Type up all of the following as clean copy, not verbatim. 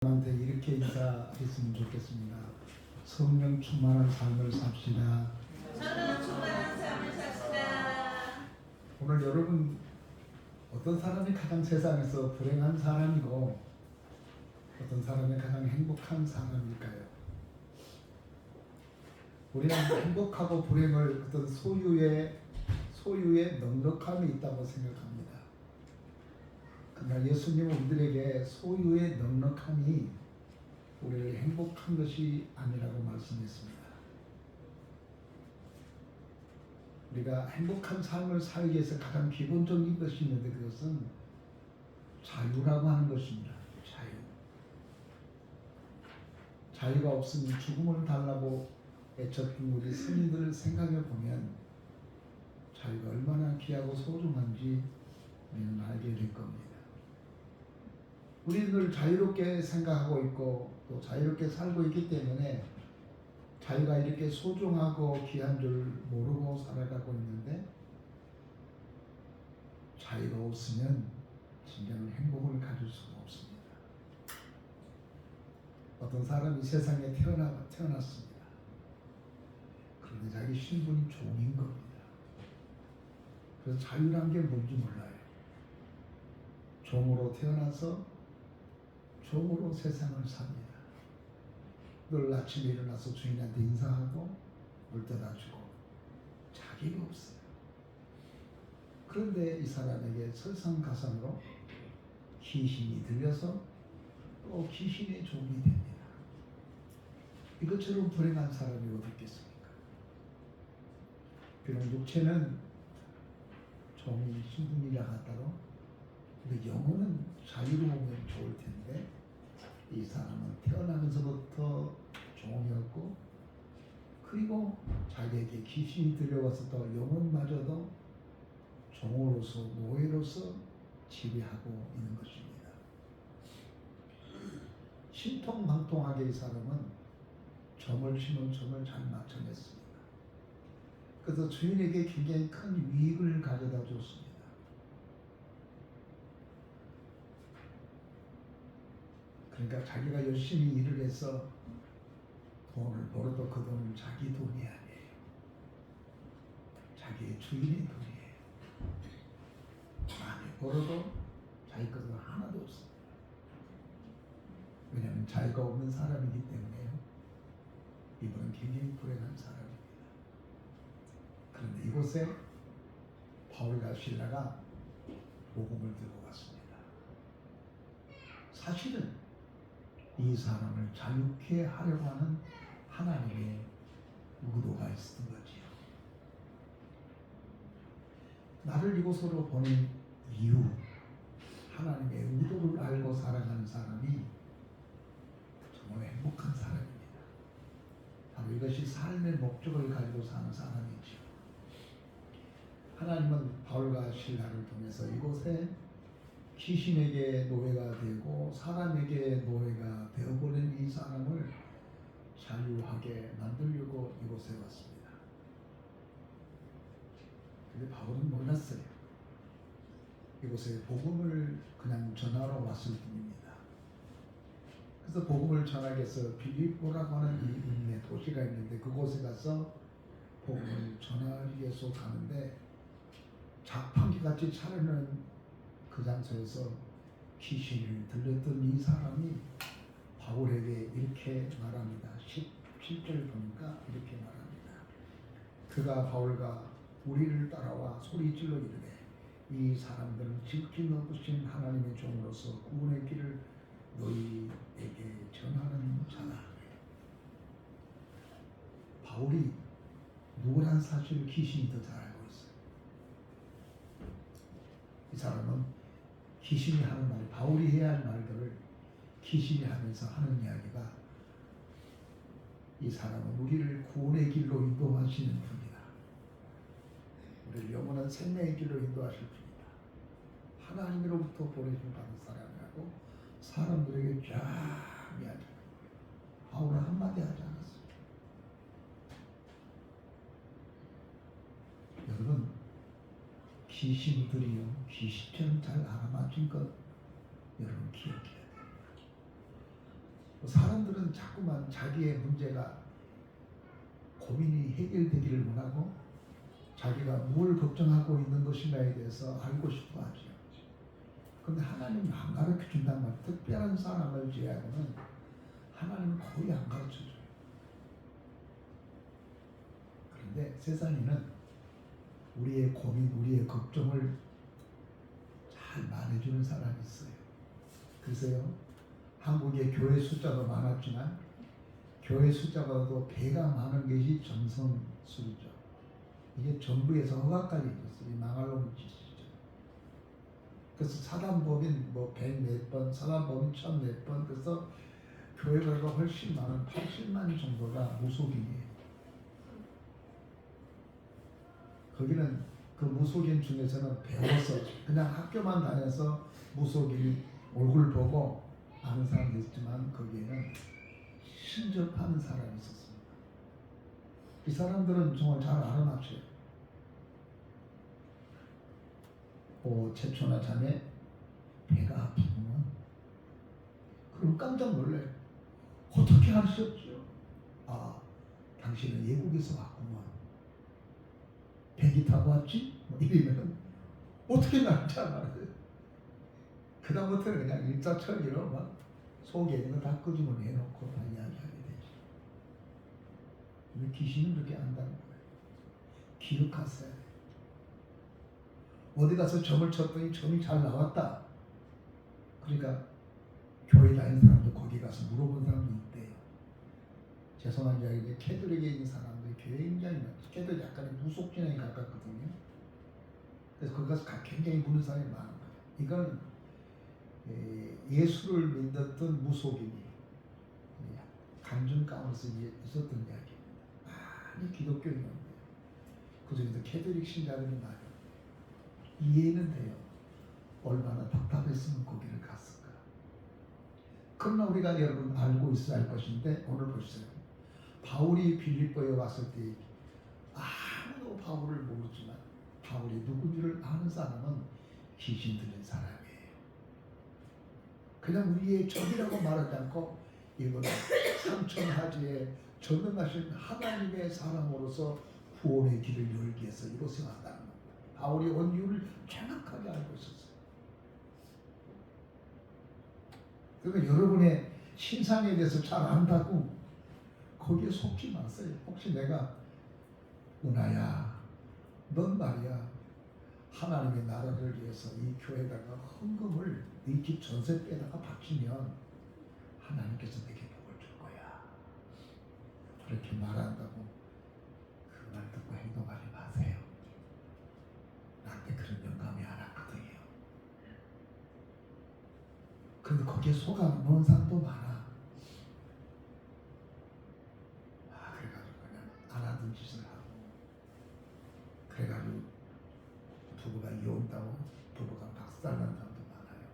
한테 이렇게 인사했으면 좋겠습니다. 성령 충만한 삶을 삽시다. 성령 충만한 삶을 삽시다. 오늘 여러분 어떤 사람이 가장 세상에서 불행한 사람이고 어떤 사람이 가장 행복한 사람일까요? 우리는 행복하고 불행을 어떤 소유의 넉넉함이 있다고 생각합니다. 그러나 예수님은 우리들에게 소유의 넉넉함이 우리를 행복한 것이 아니라고 말씀했습니다. 우리가 행복한 삶을 살기 위해서 가장 기본적인 것이 있는데 그것은 자유라고 하는 것입니다. 자유가 없으면 죽음을 달라고 애쳤던 우리 스님들을 생각해 보면 자유가 얼마나 귀하고 소중한지 우리는 알게 될 겁니다. 우리는 자유롭게 생각하고 있고 또 자유롭게 살고 있기 때문에 자유가 이렇게 소중하고 귀한 줄 모르고 살아가고 있는데 자유가 없으면 진정한 행복을 가질 수가 없습니다. 어떤 사람이 세상에 태어났습니다. 그런데 자기 신분이 종인 겁니다. 그래서 자유란 게 뭔지 몰라요. 종으로 태어나서 종으로 세상을 삽니다. 늘 아침에 일어나서 주인한테 인사하고 물 떠다 주고 자기가 없어요. 그런데 이 사람에게 설상가상으로 귀신이 들려서 또 귀신의 종이 됩니다. 이것처럼 불행한 사람이 어디 있겠습니까? 비록 육체는 종이 신분이라 하더라도 근데 영혼은 자유로우면 좋을 텐데 이 사람은 태어나면서부터 종이었고 그리고 자기에게 귀신이 들려와서 또 영혼마저도 종으로서 노예로서 지배하고 있는 것입니다. 신통방통하게 이 사람은 점을 치면 점을 잘 맞춰냈습니다. 그래서 주인에게 굉장히 큰 이익을 가져다 줬습니다. 그러니까 자기가 열심히 일을 해서 돈을 벌어도 그 돈은 자기 돈이 아니에요. 자기의 주인의 돈이에요. 많이 벌어도 자기 것은 하나도 없습니다. 왜냐하면 자유가 없는 사람이기 때문에요. 이분은 굉장히 불행한 사람입니다. 그런데 이곳에 바울과 실라가 복음을 들고 왔습니다. 사실은 이 사람을 자유케 하려고 하는 하나님의 의도가 있었던 거지요. 나를 이곳으로 보낸 이유, 하나님의 의도를 알고 살아가는 사람이 정말 행복한 사람입니다. 바로 이것이 삶의 목적을 가지고 사는 사람이지요. 하나님은 바울과 실라를 통해서 이곳에 귀신에게 노예가 되고 사람에게 노예가 되어버린 이 사람을 자유하게 만들려고 이곳에 왔습니다. 근데 바울은 몰랐어요. 이곳에 복음을 그냥 전하러 왔을 뿐입니다. 그래서 복음을 전하기 위해서 빌립보라고 하는 이 인내 도시가 있는데 그곳에 가서 복음을 전하기 위해서 가는데 자판기같이 차려놓은 그 장소에서 귀신을 들렸던 이 사람이 바울에게 이렇게 말합니다. 17절 보니까 이렇게 말합니다. 그가 바울과 우리를 따라와 소리질러 이르되 이 사람들은 지극히 높으신 하나님의 종으로서 구원의 길을 너희에게 전하는 자다. 바울이 누구란 사실을 귀신이 더 잘 알고 있어요. 이 사람은 귀신이 하는 말, 바울이 해야 할 말들을 귀신이 하면서 하는 이야기가 이 사람은 우리를 구원의 길로 인도하시는 분이다. 우리를 영원한 생명의 길로 인도하실 분이다. 하나님으로부터 보내심 받은 사람이라고 사람들에게 쫙 이야기하는 거예요. 바울은 한마디 하지 않았어요. 여러분 귀신들이요 귀신처럼 잘 알아맞힌 것 여러분 기억해야 돼요. 사람들은 자꾸만 자기의 문제가 고민이 해결되기를 원하고 자기가 뭘 걱정하고 있는 것인가에 대해서 알고 싶어 하죠. 그런데 하나님은 안 가르쳐 준단 말이에요. 특별한 사람을 제외하고는 하나님은 거의 안 가르쳐 줘요. 그런데 세상에는 우리의 고민, 우리의 걱정을 잘 말해주는 사람이 있어요. 글쎄요, 한국의 교회 숫자도 많았지만 교회 숫자보다도 배가 많은 것이 정성술이죠. 이게 정부에서 허가까지 줬어요. 이 망할 놈의 짓이죠. 그래서 사단법인 뭐 100몇 번, 사단법인 1000몇 번, 그래서 교회가 훨씬 많은 80만 정도가 무속인이에요. 거기는 그 무속인 중에서는 배워서 그냥 학교만 다녀서 무속인 얼굴 보고 아는 사람도 있지만 거기에는 신접하는 사람이 있었습니다. 이 사람들은 정말 잘 알아맞혀요. 제초나 자매 배가 아프구만. 그럼 깜짝 놀래요. 어떻게 하셨죠? 당신은 예국에서 왔구만. 배기 타고 왔지? 뭐 이러면 어떻게 날지 알아요. 그 다음부터는 그냥 일사천리로 막 속에 있는 거 다 끄집어내놓고 다 이야기하게 되죠. 근데 귀신은 그렇게 안다는 거예요. 기억하세요. 어디 가서 점을 쳤더니 점이 잘 나왔다. 그러니까 교회 다니는 사람도 거기 가서 물어본 사람도 있대요. 죄송한 이야기인데 캐톨릭에 있는 사람들이 굉장히 많아요. 캐톨릭 약간의 무속진에 가깝거든요. 그래서 거기 가서 굉장히 묻는 사람이 많은 거예요. 이건 예수를 믿었던 무속인이 간증 가운데서 있었던 이야기입니다. 많이 기독교인인데 그중에서 캐톨릭 신자들이 많아요. 이해는 돼요. 얼마나 답답했으면 거기를 갔을까. 그러나 우리가 여러분 알고 있어야 할 것인데 오늘 보세요. 바울이 빌립보에 왔을 때 아무도 바울을 모르지만 바울이 누군지를 아는 사람은 귀신 들린 사람이에요. 그냥 우리의 적이라고 말하지 않고 이거는 삼천하지에 전능하신 하나님의 사람으로서 구원의 길을 열기 위해서 이곳에 왔다는 겁니다. 바울이 온 이유를 정확하게 알고 있었어요. 그러니까 여러분의 신상에 대해서 잘 안다고 거기에 속지 마세요. 혹시 내가 은하야, 넌 말이야 하나님의 나라를 위해서 이 교회다가 헌금을 네 집 전세배에다가 바치면 하나님께서 내게 복을 줄 거야. 그렇게 말한다고 그 말 듣고 행동하지 마세요. 나한테 그런 영감이 안 왔거든요. 근데 거기에 속아 넣은 사람도 많아. 그래가지고 그냥 안 하던 짓을 하고 그래가지고 부부가 이혼다고 부부가 박살난 사람도 많아요.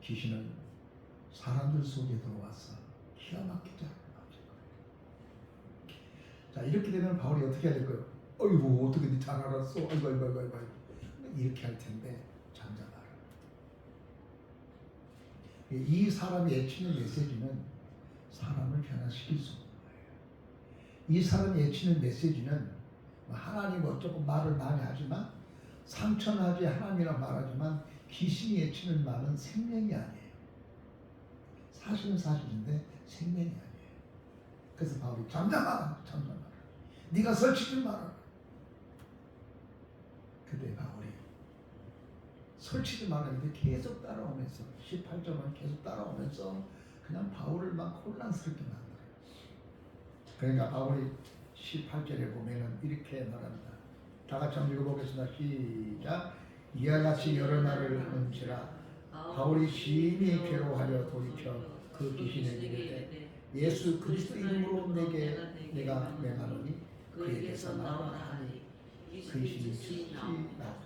귀신은 사람들 속에 들어와서 기가 막히지 않고 나오죠. 자, 이렇게 되면 바울이 어떻게 해야 될까요? 어이구 어떻게 네 잘 알았어? 아이고 이렇게 할 텐데 잠잠하라. 이 사람이 애치는 메시지는 사람을 변화시킬 수 없는 거예요. 이 사람이 애치는 메시지는 하나님 어쩌고 말을 많이 하지만 삼천하지 하나님이라 말하지만 귀신이 애치는 말은 생명이 아니에요. 사실은 사실인데 생명이 아니에요. 그래서 바울이 잠잠하라. 네가 설치지 마라. 그때 바울이 설치지 말라는데 계속 따라오면서 18절만 계속 따라오면서 그냥 바울을 막 혼란스럽게 만들어요. 그러니까 바울이 18절에 보면은 이렇게 말합니다. 다 같이 한번 읽어보겠습니다. 시작. 이와 같이 여러 날을 하는지라 바울이 심히 괴로워하여 돌이켜 그 귀신에게 이르되 예수 그리스도 이름으로 내가 맹하노니 그에게서 나오라 하니 그 귀신이 즉시 나오니라.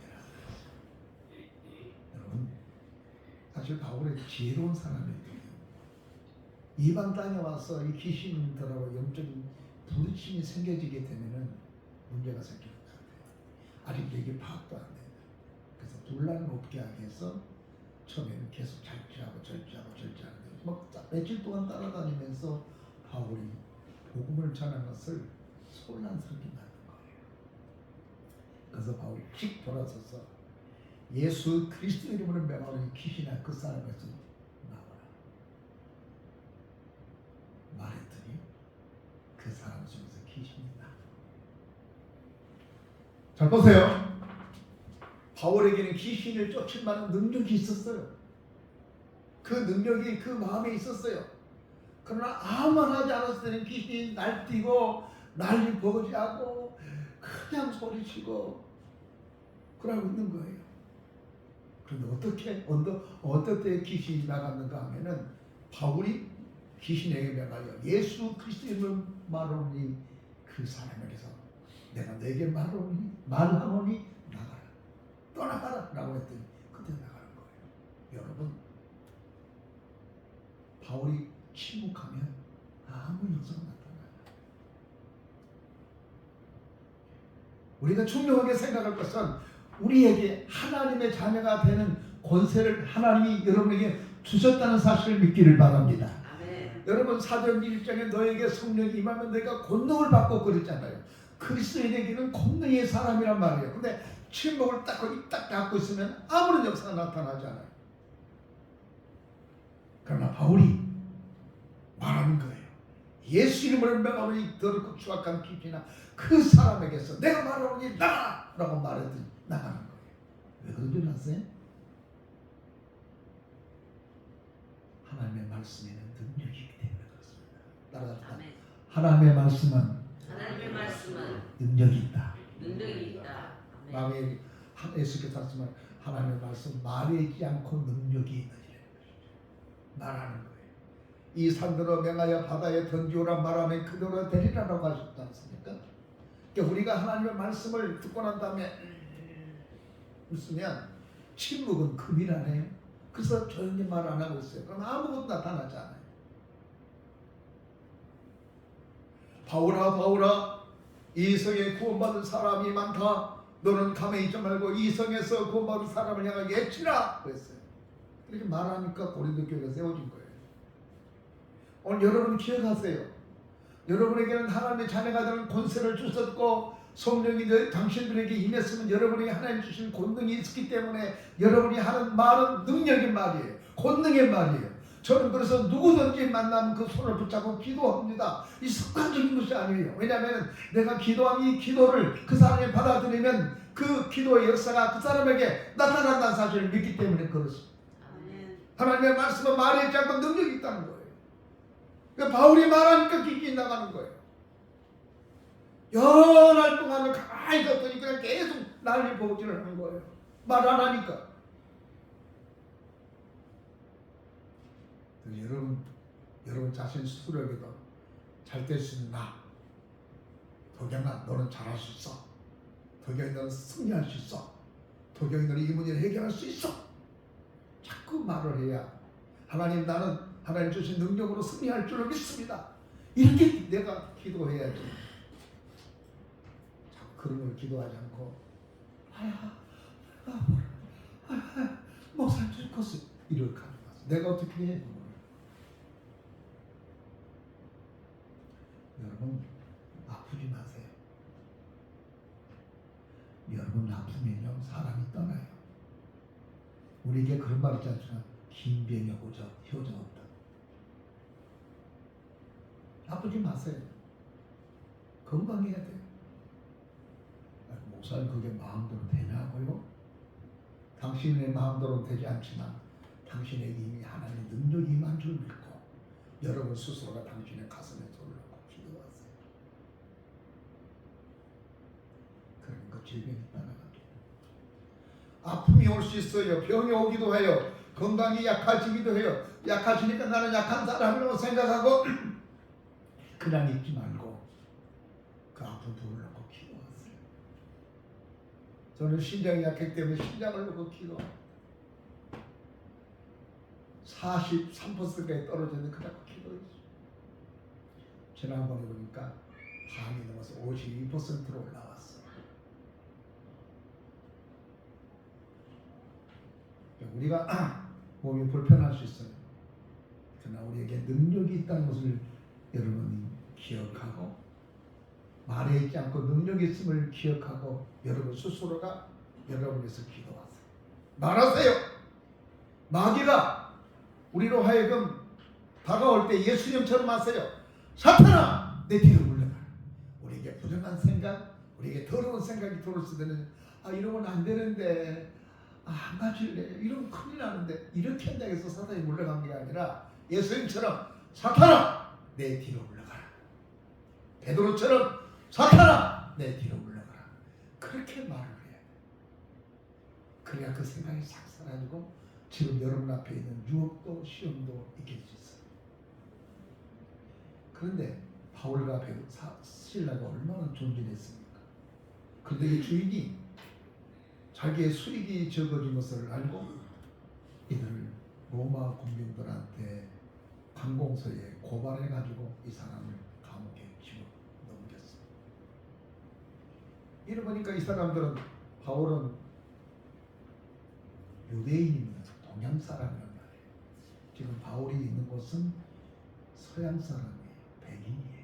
여러분 사실 바울은 지혜로운 사람이에요. 이방 땅에 와서 이 귀신들하고 영적인 부딪힘이 생겨지게 되면은 문제가 생길 것 같아요. 아직도 이게 파악도 안 돼요. 그래서 분란을 없게 하기 위해서 처음에는 계속 절제하고 며칠 동안 따라다니면서 바울이 복음을 전한 것을 소란스럽게 만든 거예요. 그래서 바울이 씩 돌아서서 예수 그리스도 이름으로 명하노니 귀신아 그 사람에서 나와라 말했더니 그 사람 속에서 귀신이 나. 잘 보세요. 바울에게는 귀신을 쫓을 만한 능력이 있었어요. 그 능력이 그 마음에 있었어요. 그러나 아무 말 하지 않았을 때는 귀신이 날뛰고 난리 버거지하고 그냥 소리치고 그러고 있는 거예요. 그런데 어떨 때 귀신이 나갔는가 하면은 바울이 귀신에게 명하여 예수 그리스도 이름을 말하노니 그 사람에게서 내가 내게 말하노니 나가라 떠나가라 라고 했더니 그때 나가는 거예요. 여러분 바울이 침묵하면 아무 역사가 나타나요. 우리가 중요하게 생각할 것은 우리에게 하나님의 자녀가 되는 권세를 하나님이 여러분에게 주셨다는 사실을 믿기를 바랍니다. 아멘. 여러분 사도행전 1장에 너에게 성령이 임하면 너희가 권능을 받고 그랬잖아요. 그리스도인에게는 권능의 사람이란 말이에요. 근데 침묵을 딱 갖고 있으면 아무런 역사가 나타나지 않아요. 그러나 바울이 말하는 거예요. 예수 이름으로 명하노니 더럽고 추악한 귀신아 그 사람에게서 내가 말하노니 나가라 라고 말했더니 나가는 거예요. 왜 그런 줄 아세요? 하나님의 말씀에는 능력이 있기 때문에 그렇습니다. 따라갑시다. 하나님의 말씀은 능력이 있다. 마음에 예수께서 말씀은 하나님의 말씀 말하지 않고 능력이 있는 말하는 거예요. 이 산들어 명하여 바다에 던지오라 말하면 그대로 되리라라고 하셨지 않습니까? 그러니까 우리가 하나님의 말씀을 듣고 난 다음에 웃으면 침묵은 금이라네요. 그래서 조용히 말 안 하고 있어요. 그럼 아무것도 나타나지 않아요. 바울아 이 성에 구원받은 사람이 많다. 너는 감에 있지 말고 이 성에서 구원받은 사람을 향하여 외치라 그랬어요. 이렇게 말하니까 고린도 교회가 세워진 거예요. 오늘 여러분 기억하세요. 여러분에게는 하나님의 자녀가 되는 권세를 주셨고 성령이 당신들에게 임했으면 여러분에게 하나님 주신 권능이 있기 때문에 여러분이 하는 말은 능력의 말이에요. 권능의 말이에요. 저는 그래서 누구든지 만나면 그 손을 붙잡고 기도합니다. 이 습관적인 것이 아니에요. 왜냐하면 내가 기도한 이 기도를 그 사람이 받아들이면 그 기도의 역사가 그 사람에게 나타난다는 사실을 믿기 때문에 그렇습니다. 하나님의 말씀은 말하지 않고 능력이 있다는 거예요. 그러니까 바울이 말하니까 귀신이 나가는 거예요. 여러 날 동안을 가만히 있었더니 그냥 계속 난리 버거지를 하는 거예요. 말 안 하니까. 여러분 자신 스스로에게도 잘 될 수 있는 나. 도경아 너는 잘할 수 있어. 도경이 너는 승리할 수 있어. 도경이 너는 이 문제를 해결할 수 있어. 자꾸 말을 해야 하나님 나는 하나님 주신 능력으로 승리할 줄을 믿습니다. 이렇게 내가 기도해야지. 자꾸 그런 걸 기도하지 않고 목사님 줄 것을 이렇게 하는 거지. 내가 어떻게 해? 여러분 아프지 마세요. 여러분 아프면요 사람이 떠나요. 우리에게 그런 말 있지 않습니까? 긴 병에 효정 없다. 아프지 마세요. 건강해야 돼요. 목사님 그게 마음대로 되냐고요? 당신의 마음대로 되지 않지만 당신에게 이미 하나님의 능력이 임한 줄 믿고 여러분 스스로가 당신의 가슴에 손을 놓고 기도하세요. 그러니까 질병이 따라갑니다. 아픔이 올 수 있어요. 병이 오기도 해요. 건강이 약해지기도 해요. 약해지니까 나는 약한 사람이라고 생각하고 그냥 있지 말고 그 아픈 분을 놓고 기도하세요. 저는 신장이 약했기 때문에 신장을 놓고 기도합니다. 43%까지 떨어졌는데 그냥 기도했어요. 지난번에 보니까 반이 넘어서 52%로 올라왔어요. 우리가 몸이 불편할 수 있어요. 그러나 우리에게 능력이 있다는 것을 여러분이 기억하고, 말에 있지 않고 능력이 있음을 기억하고 여러분 스스로가 여러분에서 기도하세요. 말하세요. 마귀가 우리로 하여금 다가올 때 예수님처럼 하세요. 사탄아, 내 뒤로 물러가라. 우리에게 부정한 생각, 우리에게 더러운 생각이 들어올 때는 이러면 안 되는데, 안 가질래, 이러면 큰일 나는데, 이렇게 한다고 해서 사탄이 물러간 게 아니라 예수님처럼 사탄아, 내 뒤로 물러가라. 베드로처럼 사탄아, 내 뒤로 물러가라. 그렇게 말을 해야 돼. 그래야 그 생각이 싹 사라지고 지금 여러분 앞에 있는 유혹도 시험도 이길 수 있어요. 그런데 바울과 실라가 얼마나 존재했습니까? 그런데 이 주인이 자기의 수익이 적어진 것을 알고 이들을 로마 군병들한테 관공서에 고발해가지고 이 사람을 감옥에 집어넣겼어요. 이러보니까 이 사람들은, 바울은 유대인입니다. 동양 사람이란 말이에요. 지금 바울이 있는 곳은 서양 사람이에요. 백인이에요.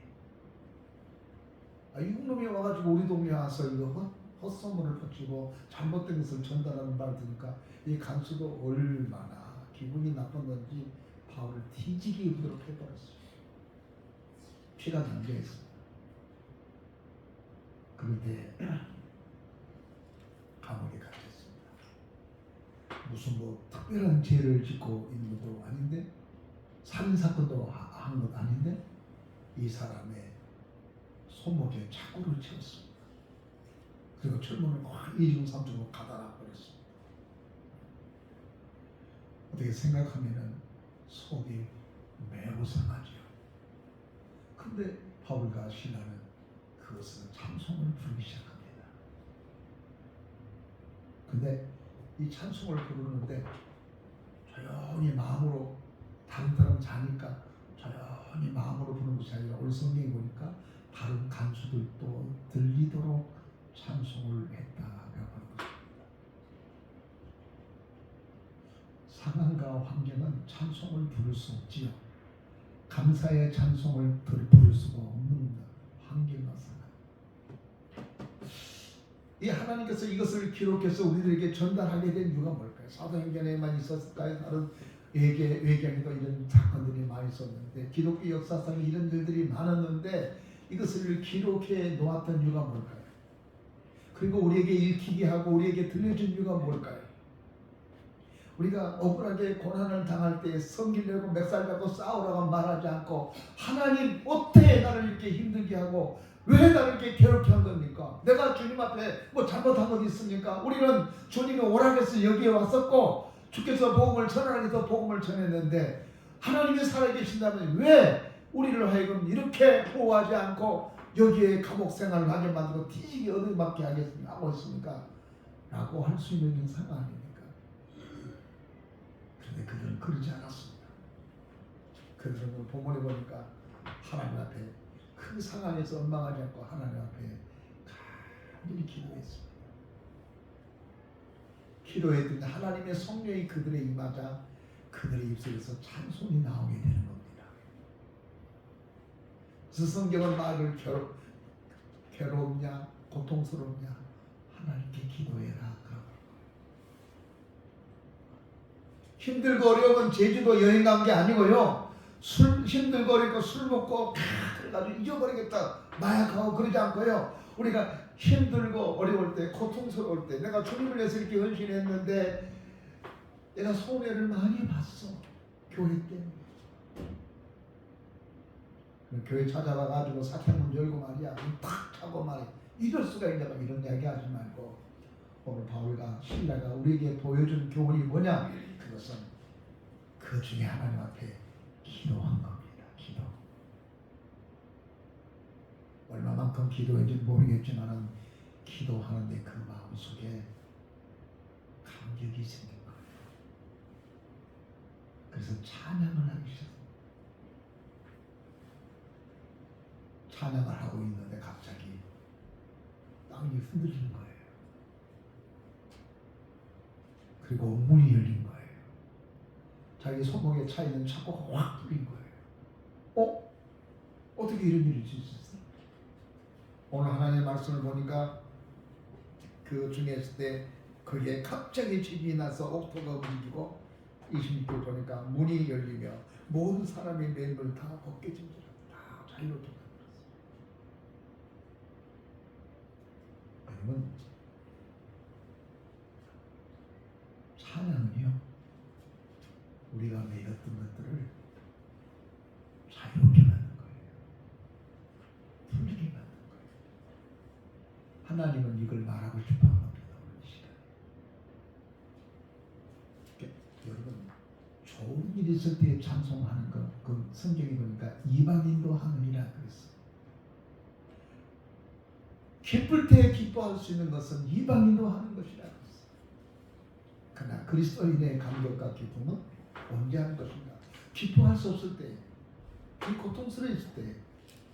이놈이 와가지고 우리 동네 와서 이거 헛소문을 퍼치고 잘못된 것을 전달하는 말 들으니까 이 간수도 얼마나 기분이 나쁜 건지 바울을 뒤지게 입도록 해버렸어요. 피가 담겨있습니다. 그런데 감옥에 갇혔습니다. 무슨 특별한 죄를 짓고 있는 것도 아닌데, 살인사건도 한 것 아닌데, 이 사람의 손목에 차고를 채웠습니다. 그리고 철문을 확 이중삼중으로 가다놔 버렸습니다. 어떻게 생각하면은 속이 매우 상하지요. 근데 바울과 실라는 그것을 찬송을 부르기 시작합니다. 근데 이 찬송을 부르는데 조용히 마음으로, 다른 사람 자니까 조용히 마음으로 부르는 것이 아니라 오늘 성경에 보니까 다른 간수들도 들리도록 찬송을 했다고 하는 것입니다. 상황과 환경은 찬송을 부를 수 없지요. 감사의 찬송을 부를 수가 없는 환경과 상황. 이 하나님께서 이것을 기록해서 우리들에게 전달하게 된 이유가 뭘까요? 사도행전에만 있었을까요? 다른 외경에도 이런 사건들이 많이 있었는데, 기독교 역사상에 이런 일들이 많았는데 이것을 기록해 놓았던 이유가 뭘까요? 그리고 우리에게 읽히게 하고 우리에게 들려준 이유가 뭘까요? 우리가 억울하게 고난을 당할 때 성기려고 멱살 잡고 싸우라고 말하지 않고, 하나님 어떻게 나를 이렇게 힘들게 하고 왜 나를 이렇게 괴롭게 한 겁니까? 내가 주님 앞에 잘못한 것 있습니까? 우리는 주님이 오라해서 여기에 왔었고 주께서 복음을 전하라고 해서 복음을 전했는데, 하나님이 살아계신다면 왜 우리를 하여금 이렇게 보호하지 않고 여기에 감옥 생활을 하게 만들고 뒤지게 얻어맞게 하고 있습니까? 라고 할 수 있는 상황 아닙니까? 그런데 그들은 그러지 않았습니다. 그들은 본문에 보니까 하나님 앞에 그 상황에서 원망하지 않고 하나님 앞에 간절히 기도했습니다. 기도했더니 하나님의 성령이 그들의 임하자 그들의 입술에서 찬송이 나오게 되는 겁니다. 그래서 성경은 말을 괴롭냐 고통스럽냐 하나님께 기도해라. 힘들고 어려우면 제주도 여행 간 게 아니고요. 힘들고 어렵고 술 먹고 그래가지고 잊어버리겠다 마약하고 그러지 않고요. 우리가 힘들고 어려울 때, 고통스러울 때, 내가 주님을 위해서 이렇게 헌신했는데 내가 손해를 많이 봤어. 교회 때문에. 교회 찾아와가지고 사창문 열고 말이야, 탁 차고 말이야, 이럴 수가 있냐, 이런 이야기 하지 말고, 오늘 바울과 실라가 우리에게 보여준 교훈이 뭐냐? 그것은 그 중에 하나님 앞에 기도한 겁니다. 기도. 얼마만큼 기도했는지 모르겠지만 기도하는데 그 마음속에 감격이 생긴 거예요. 그래서 찬양을 하기 시작합니다. 찬양을 하고 있는데 갑자기 땅이 흔들리는 거예요. 그리고 문이 열린 거예요. 자기 손목에 차 있는 차고가 확 풀린 거예요. 어떻게 이런 일이 있을 수 있어? 오늘 하나님의 말씀을 보니까 그 중에 있을 때 거기에 갑자기 지진이 나서 옥토가 움직이고 26절 보니까 문이 열리며 모든 사람의 맨물 다 벗겨진지라 다 자유롭게 만들었어요. 여러분, 찬양은요 우리가 매였던 것들을 자유롭게 만든 거예요. 풀리게 만든 거예요. 하나님은 이걸 말하고 싶어 합니다. 오늘 시간. 여러분, 좋은 일이 있을 때 찬송하는 거, 그 성경에 보니까 이방인도 하느니라 그랬어요. 기쁠 때 기뻐할 수 있는 것은 이방인도 하는 것이라 그랬어요. 그러나 그리스도인의 감격과 기쁨은 언제 하는 것인가? 기뻐할 수 없을 때, 이 고통스러웠을 때,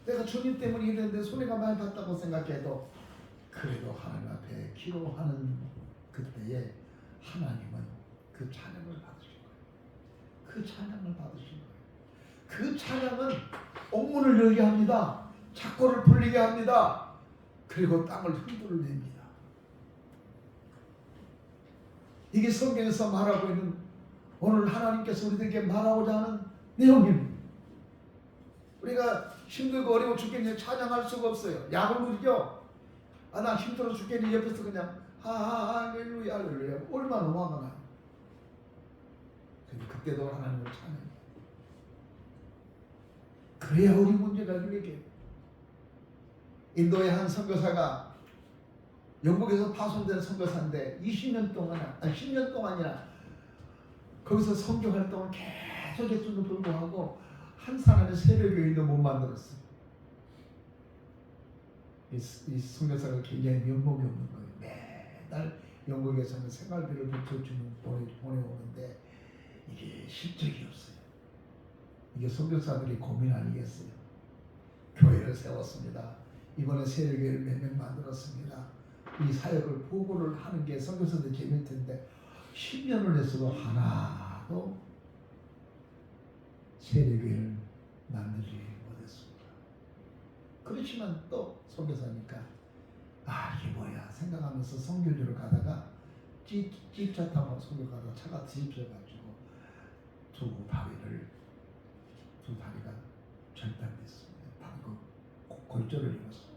내가 주님 때문에 이랬는데 손해가 많이 봤다고 생각해도 그래도 하나님 앞에 기도하는 그때에 하나님은 그 찬양을 받으신 거예요. 그 찬양을 받으신 거예요. 그 찬양은 옥문을 열게 합니다. 착고를 풀리게 합니다. 그리고 땅을 흔들어냅니다. 이게 성경에서 말하고 있는 오늘 하나님께서 우리들에게 말하고자 하는 내용입니다. 우리가 힘들고 어려워 죽겠는데 찬양할 수가 없어요. 약을 누리죠. 나 힘들어 죽겠는데 옆에서 그냥 할렐루야 할렐루야 얼마나 화가 나요. 근데 그때도 하나님을 찬양해요. 그래야 우리 문제가 해결돼요. 인도의 한 선교사가 영국에서 파송된 선교사인데 20년 동안, 10년 동안이나 거기서 선교 활동을 계속 했음에도 불구하고 한 사람의 세례교회도 못 만들었어요. 이 선교사가 굉장히 면목이 없는 거예요. 매달 영국에서는 생활비를 보내오는데 이게 실적이 없어요. 이게 선교사들이 고민 아니겠어요? 교회를 세웠습니다. 이번에 세례교회를 몇 명 만들었습니다. 이 사역을 보고를 하는 게 선교사들 재미일 텐데 10년을 했어도 하나도 세례교회를 만들지 못했습니다. 그렇지만 또 선교사니까 이게 뭐야 생각하면서 선교지로 가다가 찝차 타고 선교 가다가 차가 뒤집혀가지고 두 다리가 절단됐습니다. 바로 골절을 입었어요.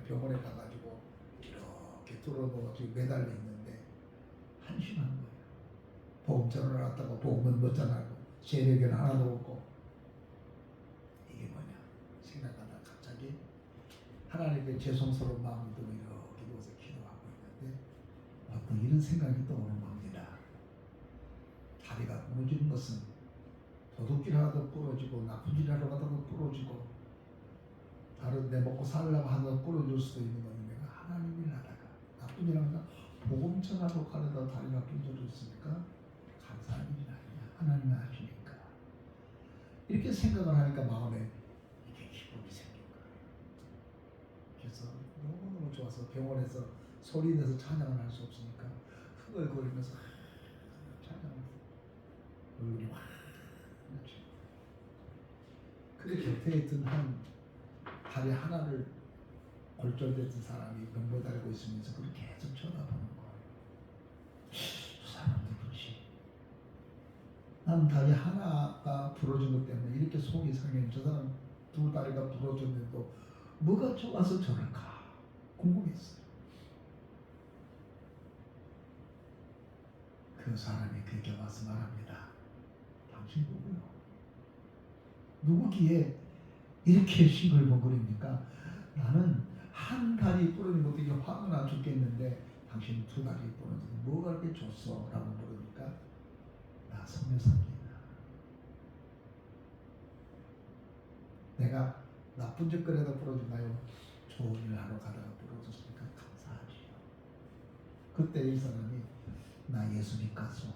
병원에 가가지고 이렇게 들어놓고 지금 매달려 있는데 한심한 거예요. 복음 전을 왔다고 복음은 못 전하고 세례교는 하나도 없고 이게 뭐냐 생각하다 갑자기 하나님의 죄송스러운 마음을 들고 이렇게 누워서 기도하고 있는데 어떤 이런 생각이 떠오르는 겁니다. 다리가 부러지는 것은 도둑질하다도 부러지고 나쁜 짓 하러 가다도 부러지고 다른 데 먹고 살려고 하다가 부러질 수도 있는 건데 내가 하나님 일 하다가 나쁜 일 하다가 복음 전하러 가려다 다리가 부러졌으니까 감사한 일이 아니냐 하나님이 하시니까 이렇게 생각을 하니까 마음에 이게 기쁨이 생긴 거예요. 그래서 너무너무 좋아서 병원에서 소리 내서 찬양을 할 수 없으니까 흥얼거리면서 찬양을 얼굴이 확 근데 곁에 있던 한 다리 하나를 골절됐던 사람이 병못 알고 있으면서 그걸 계속 쳐다보는 거예요. 저 사람 누구지? 난 다리 하나가 부러진 것 때문에 이렇게 속이 상해. 저 사람 두 다리가 부러졌는데도 뭐가 좋아서 저럴까 궁금했어요. 그 사람이 그에게 와서 말합니다. 당신 누구요? 누구기에 이렇게 싱글벙글입니까? 나는 한 다리 부러진 것도 이게 화가 나 죽겠는데 당신 두 다리 부러진 뭐가 그렇게 좋소? 라고 물으니까 나 선교사입니다. 내가 나쁜 짓 그래도 부러지나요? 좋은 일 하러 가다가 부러졌으니까 감사하지요. 그때 이 사람이 나 예수 믿겠소.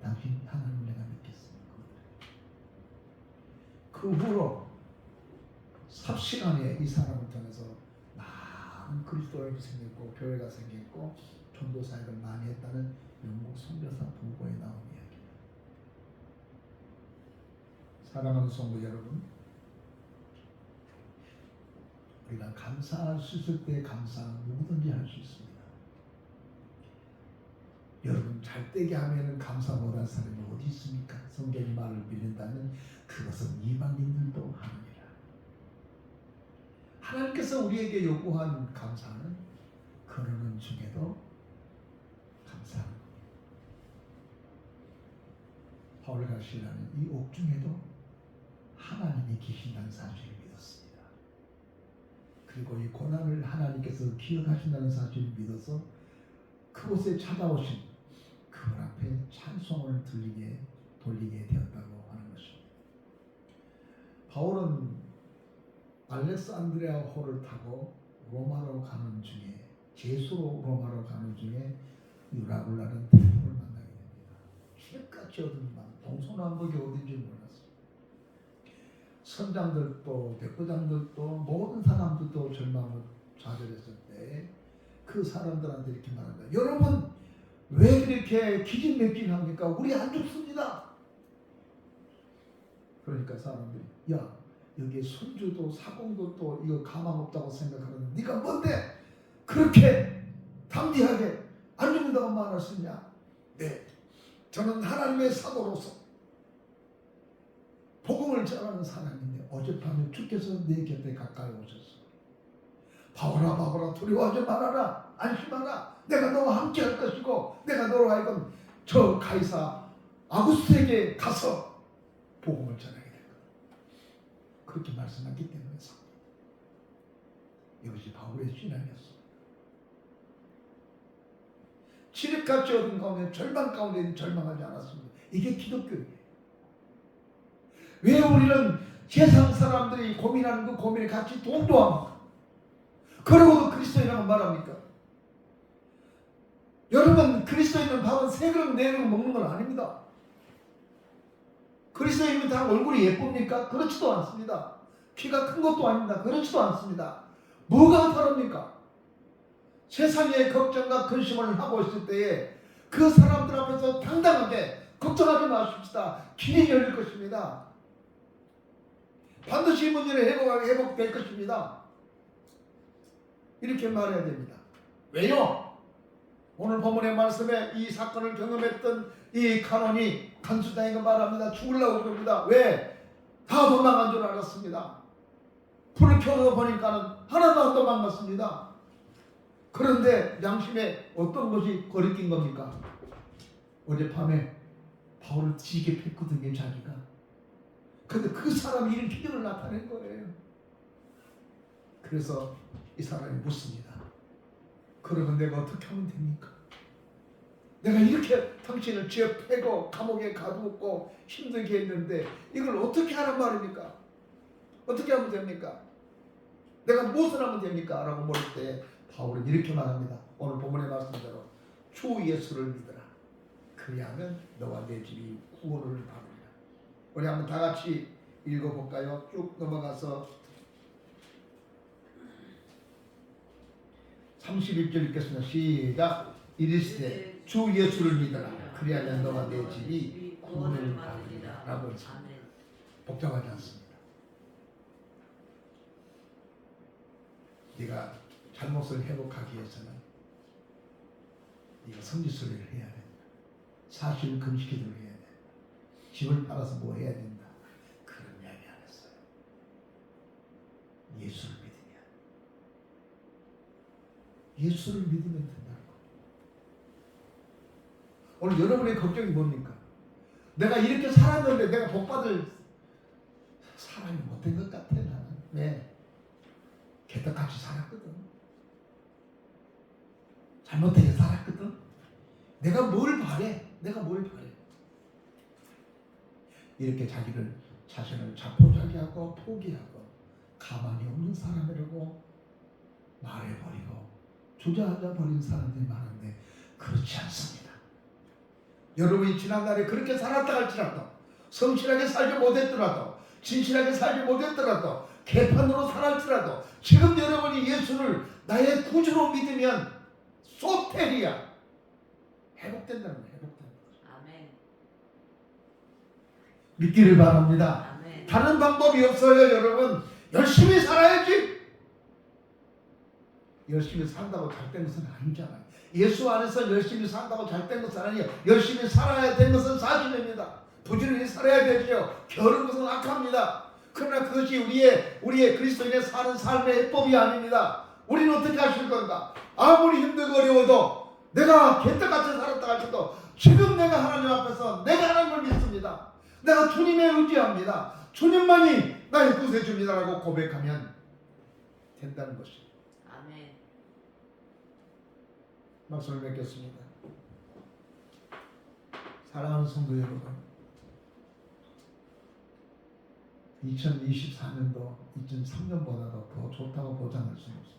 당신 하나님 내가 믿겠습니다. 그 후로 삽시간에 이 사람을 통해서 많은 그리스도인이 생겼고 교회가 생겼고 전도 사역을 많이 했다는 영국 선교사 보고에 나온 이야기. 사랑하는 성도 여러분, 우리가 감사할 수 있을 때 감사 누구든지 할 수 있습니다. 여러분 잘되게 하면은 감사 못한 사람이 어디 있습니까? 성경의 말을 믿는다면 그것은 이방인들도 하느니라. 하나님께서 우리에게 요구한 감사는 그러는 중에도 감사하는 겁니다. 바울과 실라는 이 옥중에도 하나님이 계신다는 사실을 믿었습니다. 그리고 이 고난을 하나님께서 기억하신다는 사실을 믿어서 그곳에 찾아오신 그분 앞에 찬송을 돌리게 되었다고 하는 것입니다. 바울은 알렉산드리아 호를 타고 로마로 가는 중에 제수로 로마로 가는 중에 유라굴라는 태풍을 만나게 됩니다. 칠흑같이 얻은 밤, 동서남북이 어딘지 몰랐어요. 선장들도 백부장들도 모든 사람들도 절망을 좌절했을 때 그 사람들한테 이렇게 말합니다. 여러분 왜 그렇게 기진맥진합니까? 우리 안 죽습니다. 그러니까 사람들이 야 여기에 손주도 사공도 또 이거 가망 없다고 생각하는데 네가 뭔데 그렇게 담대하게 안 죽는다고 말할 수 있냐? 네, 저는 하나님의 사도로서 복음을 전하는 사람인데 어젯밤에 주께서 내 곁에 가까이 오셨어. 바울아 바울아 두려워하지 말아라. 안심하라. 내가 너와 함께 할 것이고 내가 너로 하여금 저 가이사 아구스에게 가서 복음을 전하게 될 거다. 그렇게 말씀하기 때문에 삽니다. 이것이 바울의 신앙이었습니다. 칠흑같이 얻은 가운데 절망 가운데 절망하지 않았습니다. 이게 기독교예요. 왜 우리는 세상 사람들이 고민하는 그 고민에 같이 동조합니까? 그러고도 그리스도인이라고 말합니까? 여러분 그리스도인은 밥은 3그릇 4그릇 먹는 건 아닙니다. 그리스도인은 다 얼굴이 예쁩니까? 그렇지도 않습니다. 키가 큰 것도 아닙니다. 그렇지도 않습니다. 뭐가 다릅니까? 세상의 걱정과 근심을 하고 있을 때에 그 사람들 앞에서 당당하게 걱정하지 마십시다. 길이 열릴 것입니다. 반드시 문제는 회복될 것입니다. 이렇게 말해야 됩니다. 왜요? 오늘 본문의 말씀에 이 사건을 경험했던 이 간원이 간수장에게 말합니다. 죽으려고 그럽니다. 왜? 다 도망간 줄 알았습니다. 불을 켜서 보니까는 하나도 안 도망갔습니다. 그런데 양심에 어떤 것이 거리낀 겁니까? 어젯밤에 바울을 지게 팼거든요, 자기가. 근데 그 사람이 이런 기적을 나타낸 거예요. 그래서 이 사람이 묻습니다. 그러면 내가 어떻게 하면 됩니까? 내가 이렇게 당신을 쥐어 패고 감옥에 가두었고 힘들게 했는데 이걸 어떻게 하란 말입니까? 어떻게 하면 됩니까? 내가 무엇을 하면 됩니까? 라고 물을 때 바울은 이렇게 말합니다. 오늘 본문의 말씀대로 주 예수를 믿어라. 그리하면 너와 내 집이 구원을 받으리라. 우리 한번 다 같이 읽어볼까요? 쭉 넘어가서 31절 읽겠습니다. 시작. 이르시되 주 예수를 믿어라. 그리하면 너와 내 집이 구원을 받으리라. 라고 했습니다. 복잡하지 않습니다. 네가 잘못을 회복하기 위해서는 네가 성지순례를 해야 된다. 40일 금식기도를 해야 된다. 집을 팔아서 뭐 해야 된다. 그런 이야기 안 했어요. 예수를 믿으냐. 예수를 믿으면 된다는 거. 오늘 여러분의 걱정이 뭡니까? 내가 이렇게 살았는데 내가 복받을 사람이 못된 것 같아 나는. 왜? 개떡같이 살았거든. 잘못되게 살았거든. 내가 뭘 바래? 내가 뭘 바래? 이렇게 자신을 자포자기하고 포기하고 가만히 없는 사람이라고 말해버리고 주저앉아 버린 사람들이 많은데 그렇지 않습니다. 여러분이 지난날에 그렇게 살았다 할지라도 성실하게 살지 못했더라도 진실하게 살지 못했더라도 개판으로 살았더라도 지금 여러분이 예수를 나의 구주로 믿으면 소테리야 회복된다는 거예요. 회복된다. 아멘. 믿기를 바랍니다. 아멘. 다른 방법이 없어요. 여러분, 열심히 살아야지. 열심히 산다고 잘 된 것은 아니잖아요. 예수 안에서 열심히 산다고 잘 된 것은 아니에요. 열심히 살아야 된 것은 사실입니다. 부지런히 살아야 되죠. 게으른 것은 악합니다. 그러나 그것이 우리의 그리스도인의 사는 삶의 해법이 아닙니다. 우리는 어떻게 하실 건가? 아무리 힘들고 어려워도 내가 개떡같이 살았다 할지도 지금 내가 하나님 앞에서 내가 하나님을 믿습니다. 내가 주님에 의지합니다. 주님만이 나의 구세주입니다라고 고백하면 된다는 것입니다. 아멘. 말씀을 맺겠습니다. 사랑하는 성도 여러분, 2024년도 2003년보다도 더 좋다고 보장할 수는 없습니다.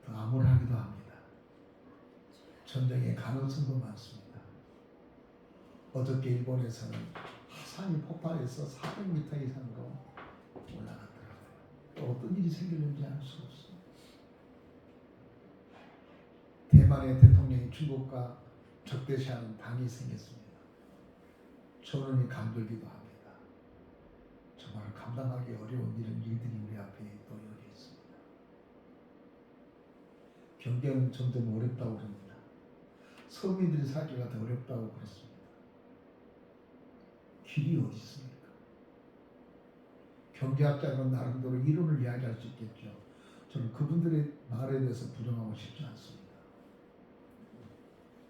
더 암울하기도 합니다. 전쟁의 가능성도 많습니다. 어저께 일본에서는 화산이 폭발해서 400m 이상으로 올라갔더라고요. 또 어떤 일이 생기는지 알 수 없습니다. 대만의 대통령이 중국과 적대시하는 당이 생겼습니다. 전원이 감돌기도 합니다. 정말 감당하기 어려운 이런 일들이 우리 앞에 또 열려 있습니다. 경제는 점점 어렵다고 그럽니다. 서민들이 살기가 더 어렵다고 그렇습니다. 길이 어디 있습니까? 경제학자는 나름대로 이론을 이야기할 수 있겠죠. 저는 그분들의 말에 대해서 부정하고 싶지 않습니다.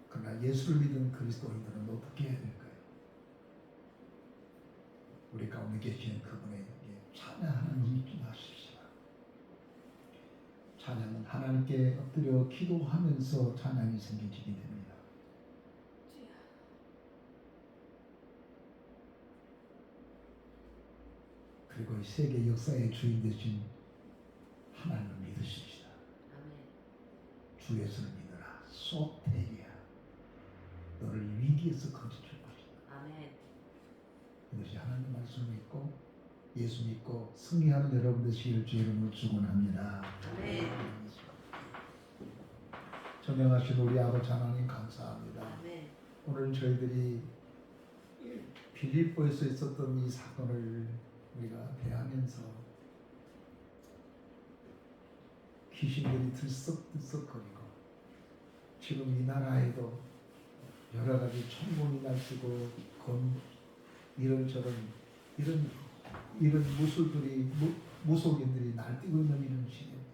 그러나 예수를 믿은 그리스도인들은 어떻게 해야 될까요? 우리 가운데 계시는 그분에게 찬양하는 일이 하십시오. 찬양은 하나님께 엎드려 기도하면서 찬양이 생기게 됩니다. 그리고 세계 역사의 주인 되신 하나님을 믿으십시다. 주 예수를 믿어라. 소테리아. 너를 위기에서 건져줄 것이다. 아멘. 이것이 하나님 말씀을 믿고 예수 믿고 승리하는 여러분 되시기를 주의 이름으로 축원합니다. 아멘. 전능하신 우리 아버지 하나님 감사합니다. 아멘. 오늘 저희들이 빌립보에서 있었던 이 사건을 우리가 대하면서 귀신들이 들썩들썩거리고 지금 이 나라에도 여러 가지 천문이 날뛰고 이런저런 이런 무술들이 무속인들이 날뛰고 있는 이런 시대입니다.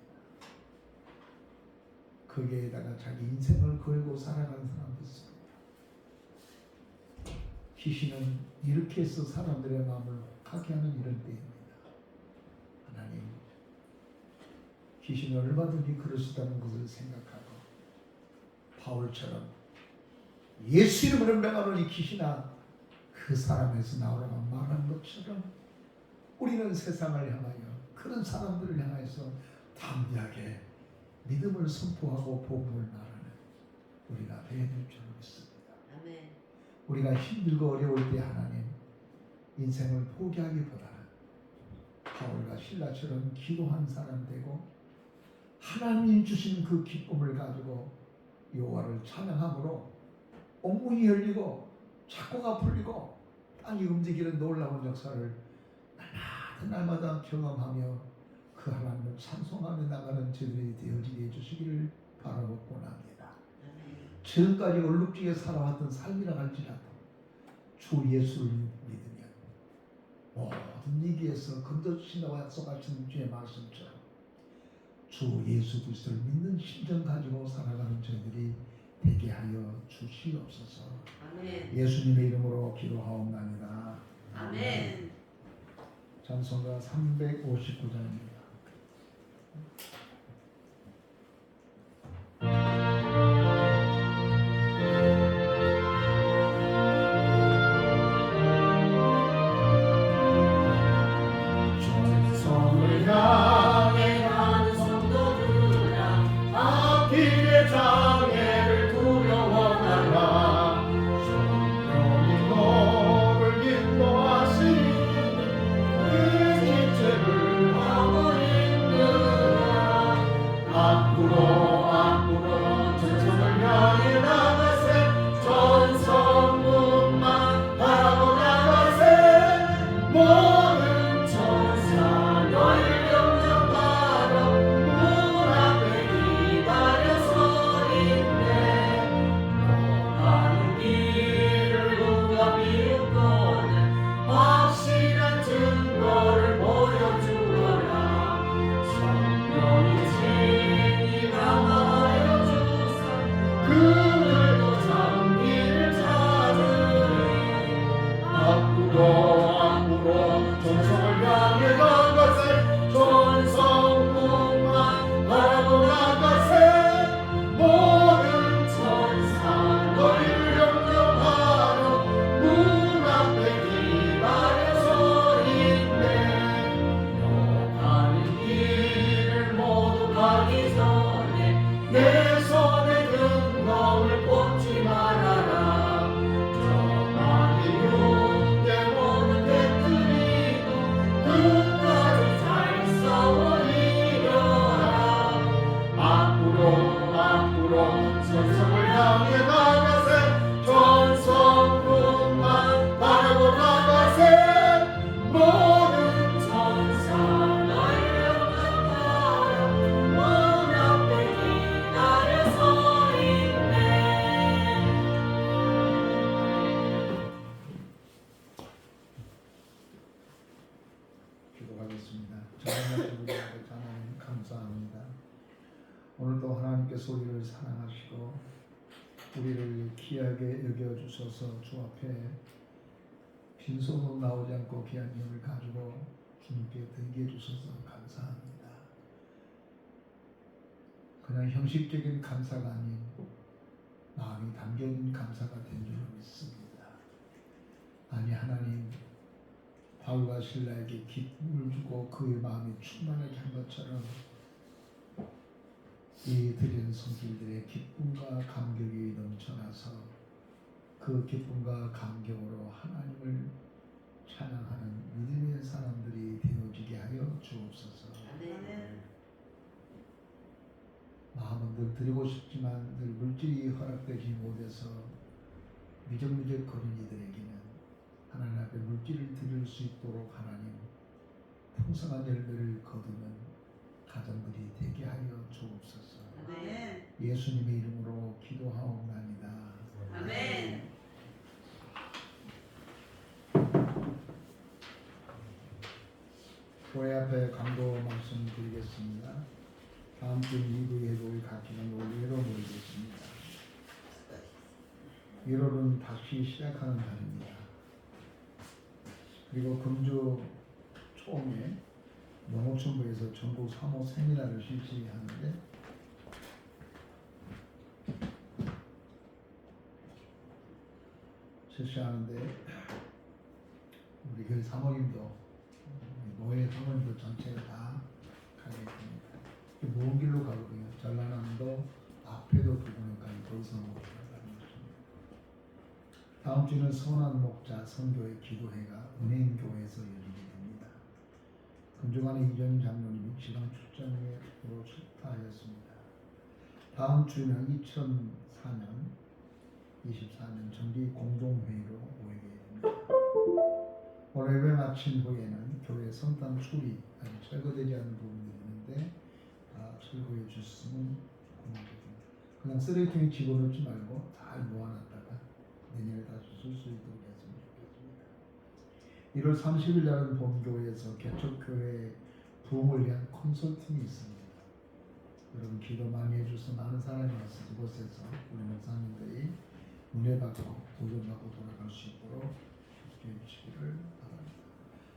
거기에다가 자기 인생을 걸고 살아가는 사람도 있습니다. 귀신은 이렇게 해서 사람들의 마음을 혹하게 하는 이런 때입니다. 하나님, 귀신이 얼마든지 그럴 수 있다는 것을 생각하고 바울처럼 예수 이름으로 명하노니 귀신아 그 사람에서 나오라고 말한 것처럼 우리는 세상을 향하여 그런 사람들을 향해서 담대하게 믿음을 선포하고 복음을 말하는 우리가 되어야 될 줄 믿습니다. 아멘. 우리가 힘들고 어려울 때 하나님 인생을 포기하기보다는 바울과 실라처럼 기도한 사람 되고 하나님 주신 그 기쁨을 가지고 여호와를 찬양함으로 옥문이 열리고 창고가 풀리고 땅이 움직이는 놀라운 역사를 날마다 경험하며 그 하나님을 찬송하며 나가는 저들이 되어지게 해주시기를 바라고 원합니다. 지금까지 얼룩지게 살아왔던 삶이라 할지라도 주 예수를 믿으면 모든 위기에서 건져주신다고 약속하신 주의 말씀처럼 주 예수 그리스도를 믿는 심정 가지고 살아가는 저희들이 되게 하여 주시옵소서. 아멘. 예수님의 이름으로 기도하옵나이다. 아멘. 찬송가 359장입니다. 전성을 향해 가는 성도들아 앞길의 장애를 두려워 말라. 성령이 너를 인도하시니 그 지체를 하고 하나님께서 우리를 사랑하시고 우리를 귀하게 여겨주셔서 주 앞에 빈손으로 나오지 않고 귀한 힘을 가지고 주님께 드리게 해주셔서 감사합니다. 그냥 형식적인 감사가 아닌 마음이 담겨진 감사가 된 줄 믿습니다. 아니 하나님, 바울과 실라에게 기쁨을 주고 그의 마음이 충만하게 한 것처럼 이 드린 손길들의 기쁨과 감격이 넘쳐나서 그 기쁨과 감격으로 하나님을 찬양하는 믿음의 사람들이 되어지게 하여 주옵소서. 아멘. 마음은 늘 드리고 싶지만 늘 물질이 허락되지 못해서 미적미적 거린 이들에게는 하나님 앞에 물질을 드릴 수 있도록 하나님 풍성한 열매를 거두는 가정들이 되게 하여 주옵소서. 아멘. 예수님의 이름으로 기도하옵나이다. 아멘. 교회 앞에 광고 말씀드리겠습니다. 다음 주 2부 예배를 갖기는 올해로 모이겠습니다. 1월은 다시 시작하는 달입니다. 그리고 금주 초에 농업촌부에서 전국 사모 세미나를 실시하는데 우리 교회 사모님도 노예 사모님도 전체가 다 가게 됩니다. 먼 길로 가거든요. 전라남도 앞에도 부분까지 거기서 오시라는 것입니다. 다음 주는 선한 목자 선교회 기도회가 은행교회에서 열리게 됩니다. 금주간에 이정인 장로님이 지방 출장으로 출타하였습니다. 다음 주는 2024년 정기 공동회의로 모이게 됩니다. 오늘 예배 마친 후에는 교회 성당 출입 아직 철거되지 않은 부분이 있는데 철거해 주셨으면 고맙겠습니다. 그냥 쓰레기통에 집어넣지 말고 잘 모아놨다가 내년에 다시 쓸 수 있도록 했으면 좋겠습니다. 1월 30일 날은 본교회에서 개척교회 부흥을 위한 컨설팅이 있습니다. 여러분 기도 많이 해주셔서 많은 사람이 와서 이곳에서 우리 목사님들이 은혜 받고 보존받고 돌아갈 수 있도록 기도해 주시기를 바랍니다.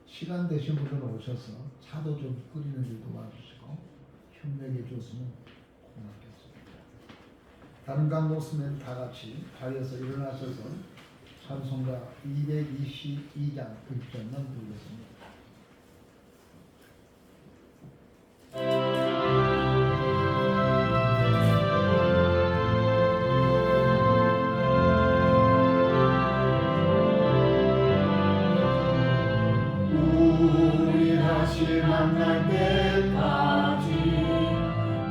시간 되신 분들은 오셔서 차도 좀 끓이는 일 도와주시고 협력해 주시면 고맙겠습니다. 다른 강도 없으면 다 같이 자리에서 일어나셔서 찬송가 222장 1절만 부르겠습니다. 우리 다시 만날 때까지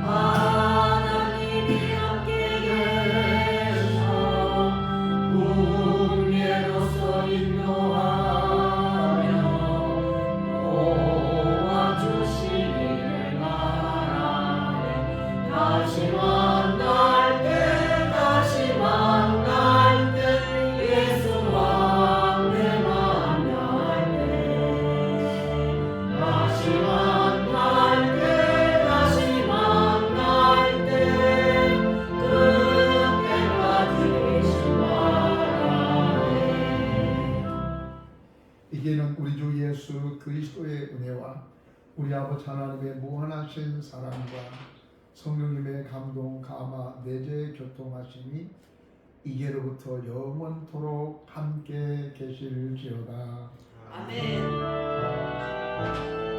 하나님이 함께 계셔 은혜로서 인도하며 도와주시기를 바라네. 다시 만날 때 예수와 함께 만날 때 다시 만날 때 그때까지 계신 바라네. 이제는 우리 주 예수 그리스도의 은혜와 우리 아버지 하나님의 무한하신 사랑과 성령님의 감동, 감화, 내재 교통하심이 이제로부터 영원토록 함께 계실지어다. 아멘.